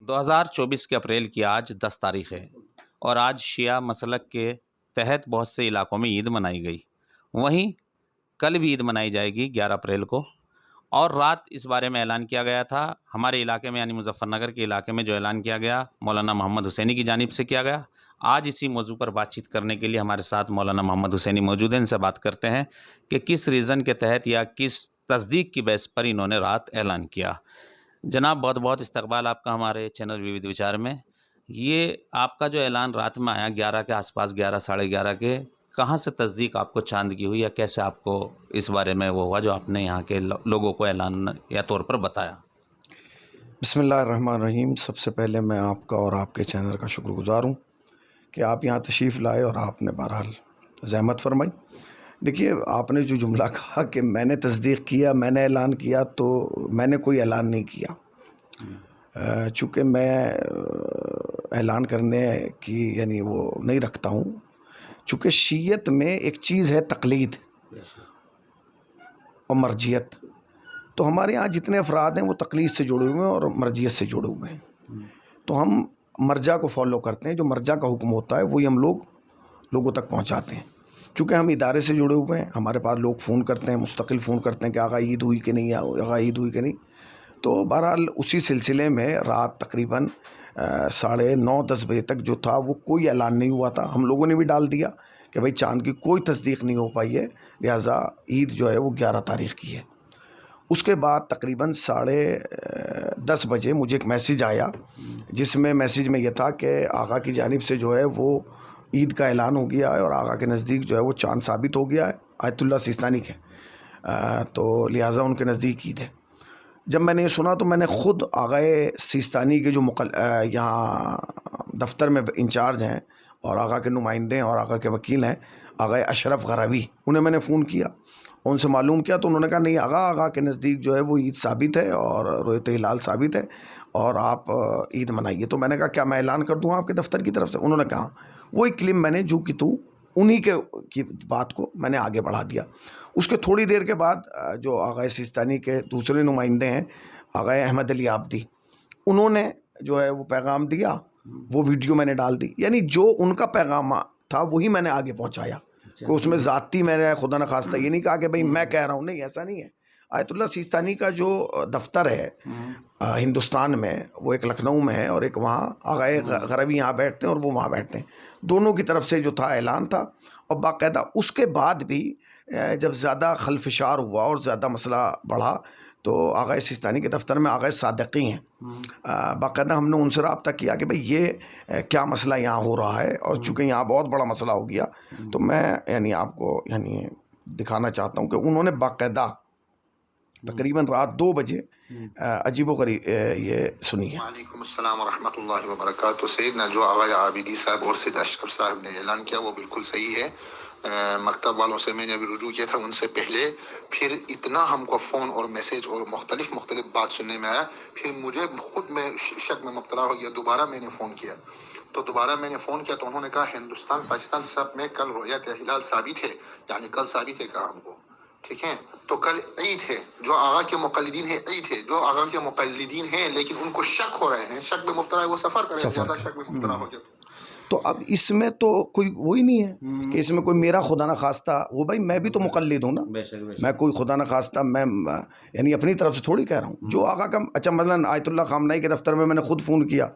2024 کے اپریل کی آج 10 تاریخ ہے اور آج شیعہ مسلک کے تحت بہت سے علاقوں میں عید منائی گئی. وہیں کل بھی عید منائی جائے گی 11 اپریل کو، اور رات اس بارے میں اعلان کیا گیا تھا ہمارے علاقے میں، یعنی مظفر نگر کے علاقے میں جو اعلان کیا گیا مولانا محمد حسینی کی جانب سے کیا گیا. آج اسی موضوع پر بات چیت کرنے کے لیے ہمارے ساتھ مولانا محمد حسینی موجود ہیں. ان سے بات کرتے ہیں کہ کس ریزن کے تحت یا کس تصدیق کی بیس پر انہوں نے رات اعلان کیا. جناب بہت بہت استقبال آپ کا ہمارے چینل ووید وچار میں. یہ آپ کا جو اعلان رات میں آیا 11 کے آس پاس، 11 ساڑھے 11 کے، کہاں سے تصدیق آپ کو چاند کی ہوئی، یا کیسے آپ کو اس بارے میں وہ ہوا جو آپ نے یہاں کے لوگوں کو اعلان یا طور پر بتایا؟ بسم اللہ الرحمن الرحیم. سب سے پہلے میں آپ کا اور آپ کے چینل کا شکر گزار ہوں کہ آپ یہاں تشریف لائے اور آپ نے بہرحال زحمت فرمائی. دیکھیے، آپ نے جو جملہ کہا کہ میں نے تصدیق کیا، میں نے اعلان کیا، تو میں نے کوئی اعلان نہیں کیا. چونکہ میں اعلان کرنے کی یعنی وہ نہیں رکھتا ہوں. چونکہ شیعت میں ایک چیز ہے تقلید اور مرجیت. تو ہمارے یہاں جتنے افراد ہیں وہ تقلید سے جڑے ہوئے ہیں اور مرجیت سے جڑے ہوئے ہیں. تو ہم مرجع کو فالو کرتے ہیں. جو مرجع کا حکم ہوتا ہے وہی ہم لوگوں تک پہنچاتے ہیں. چونکہ ہم ادارے سے جڑے ہوئے ہیں، ہمارے پاس لوگ فون کرتے ہیں، مستقل فون کرتے ہیں کہ آقا عید ہوئی کہ نہیں، آقا عید ہوئی کہ نہیں. تو بہرحال اسی سلسلے میں رات تقریباً 9:30-10 بجے تک جو تھا وہ کوئی اعلان نہیں ہوا تھا. ہم لوگوں نے بھی ڈال دیا کہ بھائی چاند کی کوئی تصدیق نہیں ہو پائی ہے، لہٰذا عید جو ہے وہ 11 تاریخ کی ہے. اس کے بعد تقریباً 10:30 بجے مجھے ایک میسیج آیا، جس میں میسیج میں یہ تھا کہ آقا کی جانب سے جو ہے وہ عید کا اعلان ہو گیا ہے اور آقا کے نزدیک جو ہے وہ چاند ثابت ہو گیا ہے آیت اللہ سیستانی کے، تو لہٰذا ان کے نزدیک عید ہے. جب میں نے یہ سنا تو میں نے خود آقا سیستانی کے جو یہاں دفتر میں انچارج ہیں اور آقا کے نمائندے ہیں اور آقا کے وکیل ہیں، آقا اشرف غربی، انہیں میں نے فون کیا، ان سے معلوم کیا. تو انہوں نے کہا نہیں آقا کے نزدیک جو ہے وہ عید ثابت ہے اور رؤیت ہلال ثابت ہے اور آپ عید منائیے. تو میں نے کہا کیا میں اعلان کر دوں آپ کے دفتر کی طرف سے؟ انہوں نے کہا. وہی کلم میں نے جو کہ تو انہی کی بات کو میں نے آگے بڑھا دیا. اس کے تھوڑی دیر کے بعد جو آقا سیستانی کے دوسرے نمائندے ہیں آقا احمد علی عابدی، انہوں نے جو ہے وہ پیغام دیا، وہ ویڈیو میں نے ڈال دی. یعنی جو ان کا پیغام تھا وہی میں نے آگے پہنچایا. کہ اس میں ذاتی میں نے خدا نخواستہ یہ نہیں کہا کہ بھئی میں کہہ رہا ہوں، نہیں، ایسا نہیں ہے. آیت اللہ سیستانی کا جو دفتر ہے ہندوستان میں، وہ ایک لکھنؤ میں ہے اور ایک وہاں آقا غربی یہاں بیٹھتے ہیں اور وہ وہاں بیٹھتے ہیں. دونوں کی طرف سے جو تھا اعلان تھا. اور باقاعدہ اس کے بعد بھی جب زیادہ خلفشار ہوا اور زیادہ مسئلہ بڑھا تو آقا سیستانی کے دفتر میں آقا صادقی ہیں، باقاعدہ ہم نے ان سے رابطہ کیا کہ بھئی یہ کیا مسئلہ یہاں ہو رہا ہے. اور چونکہ یہاں بہت بڑا مسئلہ ہو گیا تو میں یعنی آپ کو یعنی دکھانا چاہتا ہوں کہ انہوں نے باقاعدہ تقریباً رات 2 بجے عجیب و غریب یہ سنی ہے. وعلیکم السلام ورحمۃ اللہ وبرکاتہ. سیدنا جو آقا عابدی صاحب اور سید اشرف صاحب نے اعلان کیا وہ بالکل صحیح ہے. مکتب والوں سے میں نے ابھی رجوع کیا تھا ان سے پہلے، پھر اتنا ہم کو فون اور میسیج اور مختلف بات سننے میں آیا، پھر مجھے خود میں شک میں مبتلا ہو گیا. دوبارہ میں نے فون کیا تو انہوں نے کہا ہندوستان پاکستان سب میں کل رؤیت ہلال ثابت ہے، یعنی کل ثابت ہے کہا ہم کو. ٹھیک ہے، تو کل عید ہے. جو آقا کے مقلدین ہیں عید ہے، جو آقا کے مقلدین ہیں لیکن ان کو شک ہو رہے ہیں، شک میں مبتلا ہے، وہ سفر کرے، زیادہ شک میں مبتلا ہو گیا. تو اب اس میں تو کوئی وہی نہیں ہے کہ اس میں کوئی میرا خدا نخواستہ وہ، بھائی میں بھی تو مقلد ہوں نا، میں کوئی خدا نخواستہ میں یعنی اپنی طرف سے تھوڑی کہہ رہا ہوں. جو آقا کا اچھا مثلاً آیت اللہ خامنائی کے دفتر میں نے خود فون کیا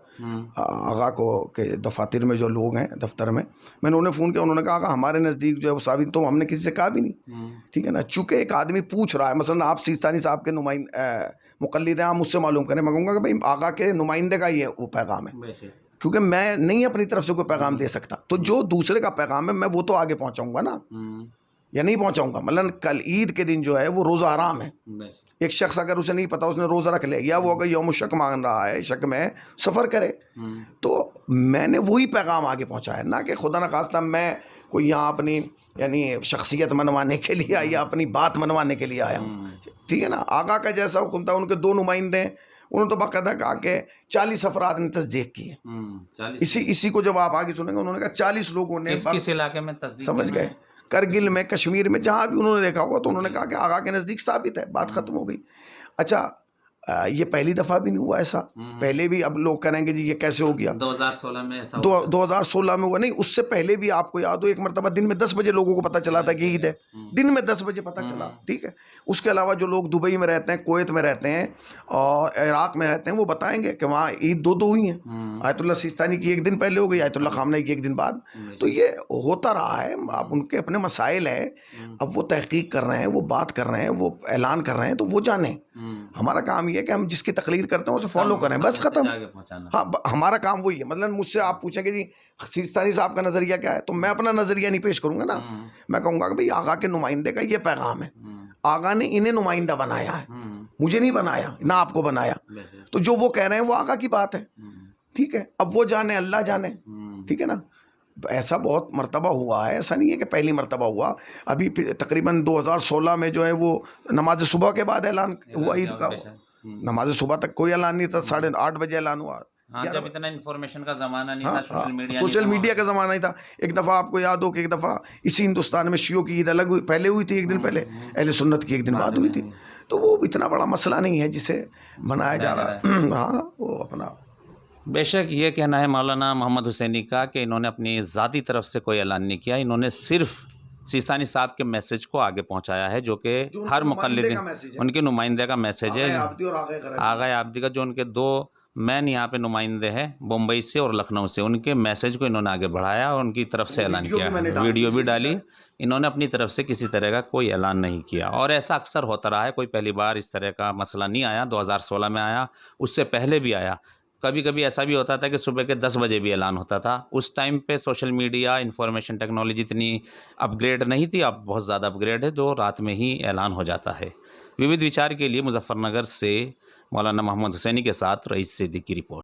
آقا کو کہ دفاتر میں جو لوگ ہیں دفتر میں نے انہیں فون کیا. انہوں نے کہا آقا ہمارے نزدیک جو ہے وہ ثابت، تو ہم نے کسی سے کہا بھی نہیں. ٹھیک ہے نا. چونکہ ایک آدمی پوچھ رہا ہے، مثلاً آپ سیستانی صاحب کے مقلد ہیں، آپ مجھ سے معلوم کریں، میں کہوں گا کہ بھائی آقا کے نمائندے کا یہ وہ پیغام ہے، کیونکہ میں نہیں اپنی طرف سے کوئی پیغام دے سکتا. تو جو دوسرے کا پیغام ہے میں وہ تو آگے پہنچاؤں گا نا، یا نہیں پہنچاؤں گا. مثلاً کل عید کے دن جو ہے وہ روزہ حرام ہے. ایک شخص اگر اسے نہیں پتا، اس نے روزہ رکھ لیا، یا وہ اگر یوم شک مان رہا ہے، شک میں سفر کرے، تو میں نے وہی پیغام آگے پہنچایا، نہ کہ خدا نخواستہ میں کوئی یہاں اپنی یعنی شخصیت منوانے کے لیے یا اپنی بات منوانے کے لیے آیا ہوں. ٹھیک ہے نا. آقا کا جیسا حکم تھا، ان کے 2 نمائندے ہیں، انہوں نے تو باقاعدہ کہا کہ 40 افراد نے تصدیق کی ہے. اسی کو جب آپ آگے سنیں گے، انہوں نے کہا 40 لوگوں نے کس علاقے میں تصدیق، سمجھ گئے، کرگل میں، کشمیر میں، جہاں بھی انہوں نے دیکھا ہوگا، تو انہوں نے کہا کہ آقا کے نزدیک ثابت ہے، بات ختم ہو گئی. اچھا، یہ پہلی دفعہ بھی نہیں ہوا ایسا. پہلے بھی اب لوگ کریں گے جی یہ کیسے ہو گیا. 2016 میں ایسا 2016 میں ہوا نہیں, اس سے پہلے بھی آپ کو یاد ہو ایک مرتبہ دن میں 10 بجے لوگوں کو پتہ چلا تھا کہ عید ہے, دن میں 10 بجے پتہ چلا. ٹھیک ہے. اس کے علاوہ جو لوگ دبئی میں رہتے ہیں, کویت میں رہتے ہیں اور عراق میں رہتے ہیں, وہ بتائیں گے کہ وہاں عید دو ہوئی ہیں. آیت اللہ سیستانی کی ایک دن پہلے ہو گئی, آیت اللہ خامنہئی کی ایک دن بعد. تو یہ ہوتا رہا ہے. اب ان کے اپنے مسائل ہیں, اب وہ تحقیق کر رہے ہیں, وہ بات کر رہے ہیں, وہ اعلان کر رہے ہیں, تو وہ جانیں. ہمارا کام یہ ہے کہ ہم جس کی تقریر کرتے ہیں اسے فالو کریں, بس ختم. ہاں ہمارا کام وہی ہے. مثلاً مجھ سے آپ پوچھیں گے جی سیستانی صاحب کا نظریہ کیا ہے, تو میں اپنا نظریہ نہیں پیش کروں گا نا. میں کہوں گا کہ بھئی آقا کے نمائندے کا یہ پیغام ہے, آقا نے انہیں نمائندہ بنایا ہے, مجھے نہیں بنایا, نہ آپ کو بنایا. تو جو وہ کہہ رہے ہیں وہ آقا کی بات ہے. ٹھیک ہے. اب وہ جانے, اللہ جانے. ٹھیک ہے نا. ایسا بہت مرتبہ ہوا ہے, ایسا نہیں ہے کہ پہلی مرتبہ ہوا. ابھی تقریباً 2016 میں جو ہے وہ نماز صبح کے بعد اعلان ہوا عید کا. نماز صبح تک کوئی اعلان نہیں تھا, 8:30 بجے اعلان ہوا. جب اتنا انفارمیشن کا زمانہ نہیں تھا, سوشل میڈیا کا زمانہ نہیں تھا. ایک دفعہ آپ کو یاد ہو کہ ایک دفعہ اسی ہندوستان میں شیعوں کی عید الگ ہوئی, پہلے ہوئی تھی ایک دن پہلے, اہل سنت کی ایک دن بعد ہوئی تھی. تو وہ اتنا بڑا مسئلہ نہیں ہے جسے منایا جا رہا ہے. ہاں وہ اپنا بے شک یہ کہنا ہے مولانا محمد حسینی کا کہ انہوں نے اپنی ذاتی طرف سے کوئی اعلان نہیں کیا, انہوں نے صرف سیستانی صاحب کے میسج کو آگے پہنچایا ہے, جو کہ ہر مقلد ان کے نمائندے کا میسج ہے. آغا عابدی کا جو ان کے 2 مین یہاں پہ نمائندے ہیں بمبئی سے اور لکھنؤ سے, ان کے میسج کو انہوں نے آگے بڑھایا اور ان کی طرف سے اعلان کیا. ویڈیو بھی ڈالی, انہوں نے اپنی طرف سے کسی طرح کا کوئی اعلان نہیں کیا. اور ایسا اکثر ہوتا رہا ہے, کوئی پہلی بار اس طرح کا مسئلہ نہیں آیا. 2016 میں آیا, اس سے پہلے بھی آیا. کبھی کبھی ایسا بھی ہوتا تھا کہ صبح کے 10 بجے بھی اعلان ہوتا تھا. اس ٹائم پہ سوشل میڈیا, انفارمیشن ٹیکنالوجی اتنی اپ گریڈ نہیں تھی. اب بہت زیادہ اپ گریڈ ہے, جو رات میں ہی اعلان ہو جاتا ہے. ووید وچار کے لیے مظفر نگر سے مولانا محمد حسینی کے ساتھ رئیس صدیقی کی رپورٹ.